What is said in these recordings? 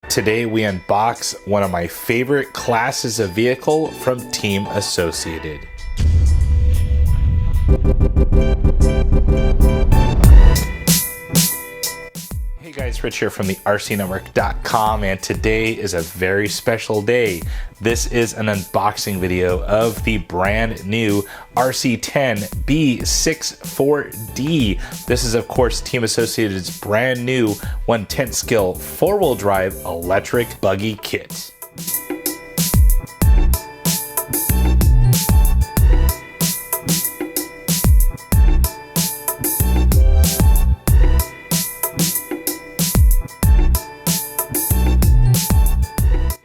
Today we unbox one of my favorite classes of vehicle from Team Associated. Hey guys, Rich here from the RCNetwork.com, and today is a very special day. This is an unboxing video of the brand new RC10 B64d. This is of course Team Associated's brand new 1/10 scale 4-wheel drive electric buggy kit.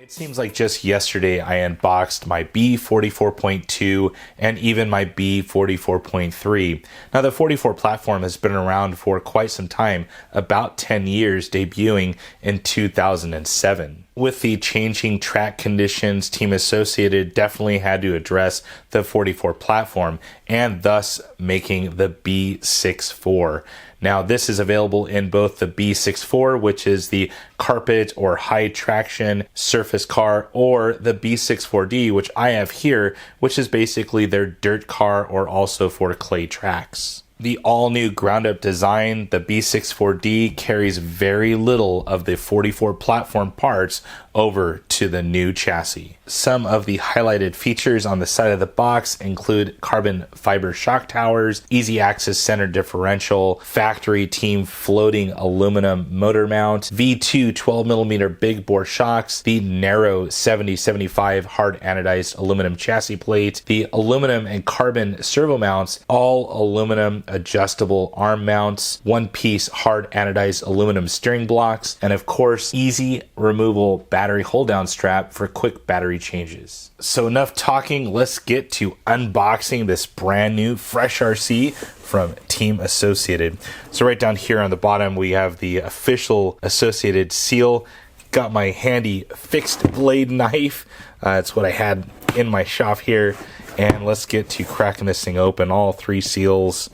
Seems like just yesterday I unboxed my B44.2 and even my B44.3. Now the 44 platform has been around for quite some time, about 10 years, debuting in 2007. With the changing track conditions, Team Associated definitely had to address the 44 platform and thus making the B64. Now this is available in both the B64, which is the carpet or high traction surface car, or the B64D, which I have here, which is basically their dirt car or also for clay tracks. The all-new ground-up design, the B64D, carries very little of the 44 platform parts over to the new chassis. Some of the highlighted features on the side of the box include carbon fiber shock towers, easy access center differential, factory team floating aluminum motor mount, V2 12mm big bore shocks, the narrow 70/75 hard anodized aluminum chassis plate, the aluminum and carbon servo mounts, all aluminum adjustable arm mounts, one-piece hard anodized aluminum steering blocks, and of course easy removable battery hold-down strap for quick battery changes. So enough talking, let's get to unboxing this brand new fresh RC from Team Associated. So right down here on the bottom we have the official Associated seal. Got my handy fixed blade knife. It's what I had in my shop here. And let's get to cracking this thing open. All three seals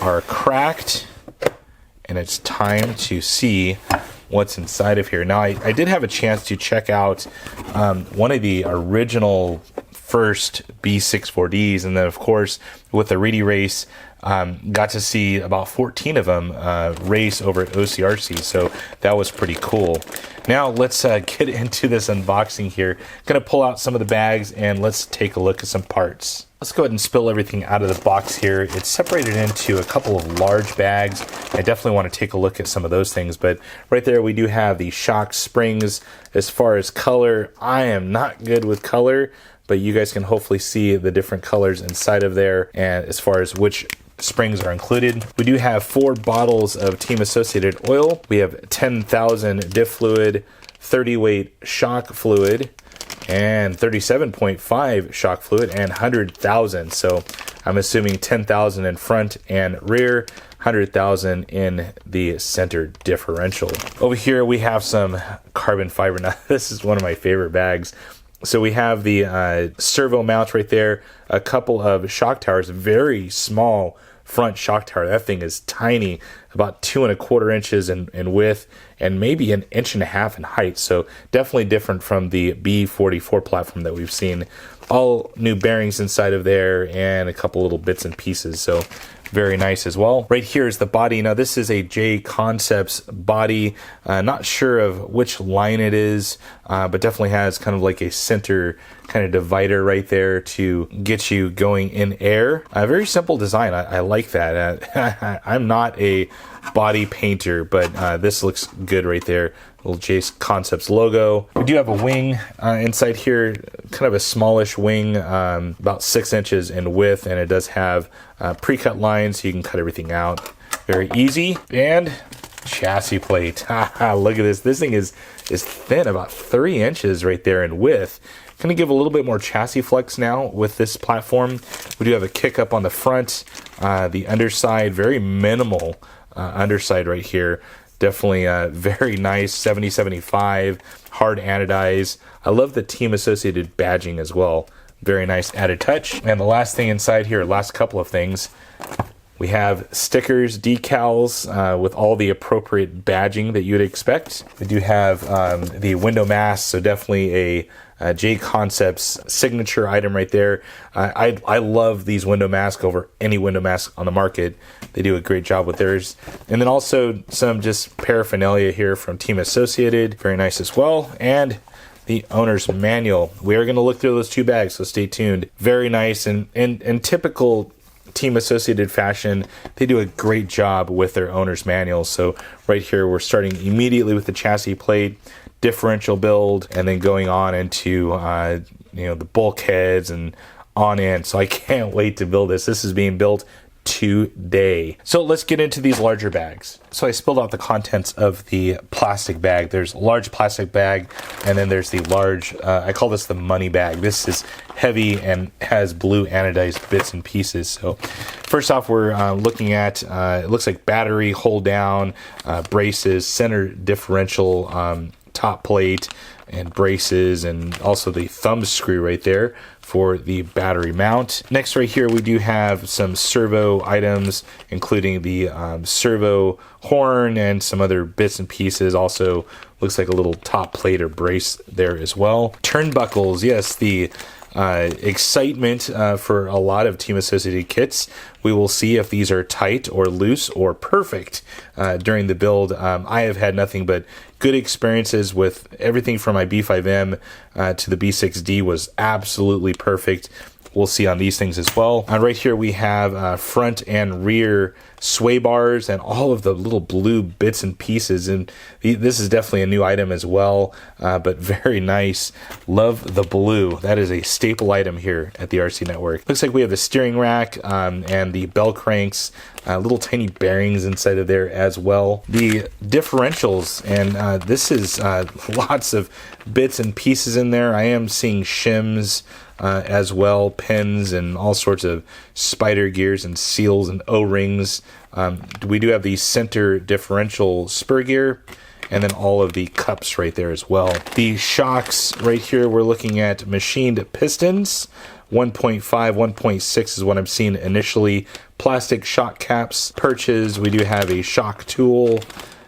are cracked, and it's time to see what's inside of here. Now, I did have a chance to check out one of the original first B64Ds, and then of course with the Reedy race, got to see about 14 of them race over at OCRC, so that was pretty cool. Now let's get into this unboxing here. Gonna pull out some of the bags and let's take a look at some parts. Let's go ahead and spill everything out of the box here. It's separated into a couple of large bags. I definitely want to take a look at some of those things, but right there we do have the shock springs. As far as color, I am not good with color, but you guys can hopefully see the different colors inside of there, and as far as which springs are included. We do have 4 bottles of Team Associated oil. We have 10,000 diff fluid, 30 weight shock fluid, and 37.5 shock fluid, and 100,000. So I'm assuming 10,000 in front and rear, 100,000 in the center differential. Over here we have some carbon fiber. Now this is one of my favorite bags. So we have the servo mount right there, a couple of shock towers, very small front shock tower. That thing is tiny, about 2¼ inches in width and maybe 1.5 inches in height. So definitely different from the B44 platform that we've seen. All new bearings inside of there and a couple little bits and pieces. So very nice as well. Right here is the body. Now this is a J Concepts body. Not sure of which line it is, but definitely has kind of like a center kind of divider right there to get you going in air. A very simple design. I like that. I'm not a body painter, but this looks good right there. Little J Concepts logo. We do have a wing inside here, kind of a smallish wing, about 6 inches in width, and it does have pre-cut lines so you can cut everything out. Very easy. And chassis plate. Look at this. This thing is thin, about 3 inches right there in width. Going to give a little bit more chassis flex now with this platform. We do have a kick up on the front, the underside, very minimal underside right here. Definitely very nice 70/75 hard anodized. I love the Team Associated badging as well. Very nice added touch. And the last thing inside here, last couple of things, We have stickers, decals with all the appropriate badging that you'd expect. We do have the window mask, so definitely a J Concepts signature item right there. I love these window masks over any window mask on the market. They do a great job with theirs. And then also some just paraphernalia here from Team Associated. Very nice as well. And the owner's manual. We are going to look through those two bags, so stay tuned. Very nice, and in typical Team Associated fashion, they do a great job with their owner's manual. So right here, we're starting immediately with the chassis plate, differential build, and then going on into the bulkheads and on in. So I can't wait to build this. This is being built today. So let's get into these larger bags. So I spilled out the contents of the plastic bag. There's a large plastic bag, and then there's the large, I call this the money bag. This is heavy and has blue anodized bits and pieces. So first off, we're looking at, it looks like battery hold down, braces, center differential top plate, and braces, and also the thumb screw right there for the battery mount. Next right here we do have some servo items, including the servo horn and some other bits and pieces. Also looks like a little top plate or brace there as well. Turnbuckles, yes, the excitement for a lot of Team Associated kits. We will see if these are tight or loose or perfect during the build. I have had nothing but good experiences with everything from my B5M to the B6D was absolutely perfect. We'll see on these things as well. Right here we have front and rear sway bars and all of the little blue bits and pieces, and this is definitely a new item as well, but very nice. Love the blue. That is a staple item here at the RC Network. Looks like we have the steering rack and the bell cranks, little tiny bearings inside of there as well. The differentials, and this is lots of bits and pieces in there. I am seeing shims as well, pins and all sorts of spider gears and seals and O-rings. We do have the center differential spur gear, and then all of the cups right there as well. The shocks right here, we're looking at machined pistons. 1.5, 1.6 is what I'm seeing initially. Plastic shock caps, perches. We do have a shock tool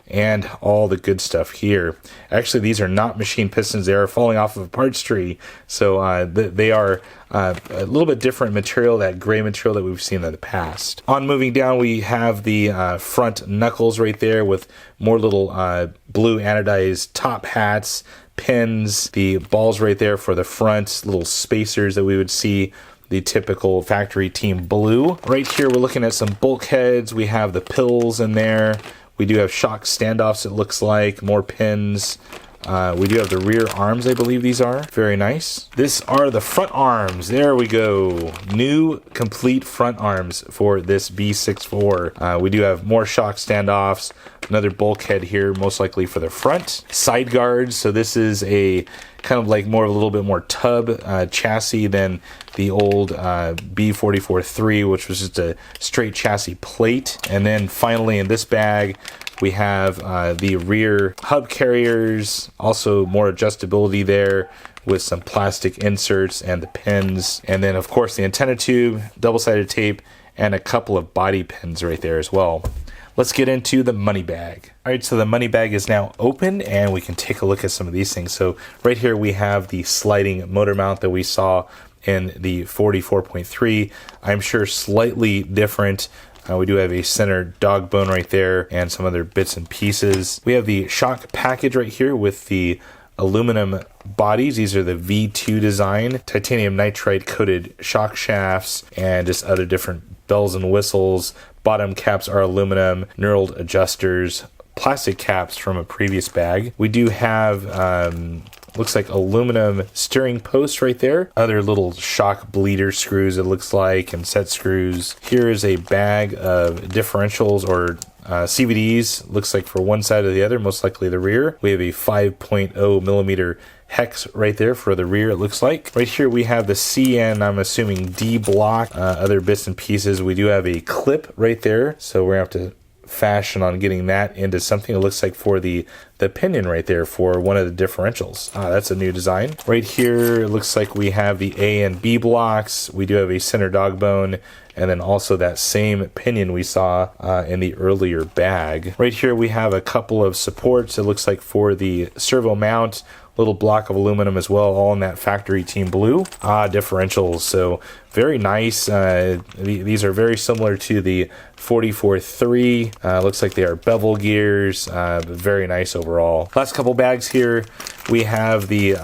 and all the good stuff here. Actually, these are not machine pistons. They are falling off of a parts tree. So they are a little bit different material, that gray material that we've seen in the past. On moving down, we have the front knuckles right there with more little blue anodized top hats, pins, the balls right there for the front, little spacers that we would see, the typical factory team blue. Right here, we're looking at some bulkheads. We have the pills in there. We do have shock standoffs, it looks like, more pins. We do have the rear arms, I believe these are. Very nice. These are the front arms. There we go. New complete front arms for this B64. We do have more shock standoffs. Another bulkhead here, most likely for the front. Side guards. So this is a kind of like more of a little bit more tub chassis than the old B44-3, which was just a straight chassis plate. And then finally in this bag, we have the rear hub carriers, also more adjustability there with some plastic inserts and the pins. And then of course the antenna tube, double-sided tape, and a couple of body pins right there as well. Let's get into the money bag. All right, so the money bag is now open and we can take a look at some of these things. So right here we have the sliding motor mount that we saw in the 44.3. I'm sure slightly different. We do have a center dog bone right there and some other bits and pieces. We have the shock package right here with the aluminum bodies. These are the V2 design, titanium nitride coated shock shafts, and just other different bells and whistles. Bottom caps are aluminum, knurled adjusters, plastic caps from a previous bag. We do have, looks like aluminum steering posts right there. Other little shock bleeder screws, it looks like, and set screws. Here is a bag of differentials or CVDs, looks like for one side or the other, most likely the rear. We have a 5.0 millimeter hex right there for the rear, it looks like. Right here we have the CN, I'm assuming D block, other bits and pieces. We do have a clip right there, so we're gonna have to fashion on getting that into something. It looks like for the the pinion right there for one of the differentials. That's a new design. Right here, it looks like we have the A and B blocks. We do have a center dog bone, and then also that same pinion we saw in the earlier bag. Right here, we have a couple of supports. It looks like for the servo mount, little block of aluminum as well, all in that factory team blue. Differentials, so very nice. These are very similar to the 44.3. Looks like they are bevel gears. Very nice overall. Last couple bags here, we have the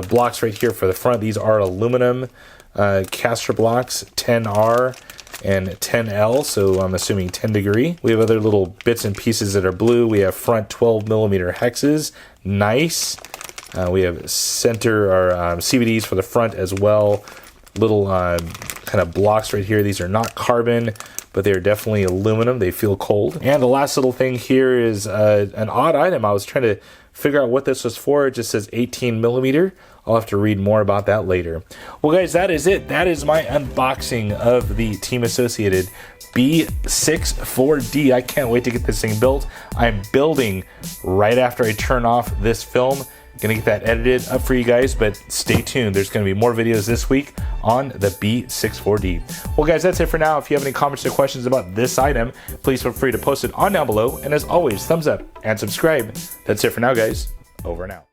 blocks right here for the front. These are aluminum caster blocks, 10R and 10L, so I'm assuming 10 degree. We have other little bits and pieces that are blue. We have front 12mm hexes, nice. We have center or CVDs for the front as well. Little kind of blocks right here. These are not carbon, but they're definitely aluminum. They feel cold. And the last little thing here is an odd item. I was trying to figure out what this was for. It just says 18mm. I'll have to read more about that later. Well, guys, that is it. That is my unboxing of the Team Associated B64d. I can't wait to get this thing built. I'm building right after I turn off this film. Gonna get that edited up for you guys, but stay tuned. There's gonna be more videos this week on the B64d. Well, guys, that's it for now. If you have any comments or questions about this item, please feel free to post it on down below. And as always, thumbs up and subscribe. That's it for now, guys. Over and out.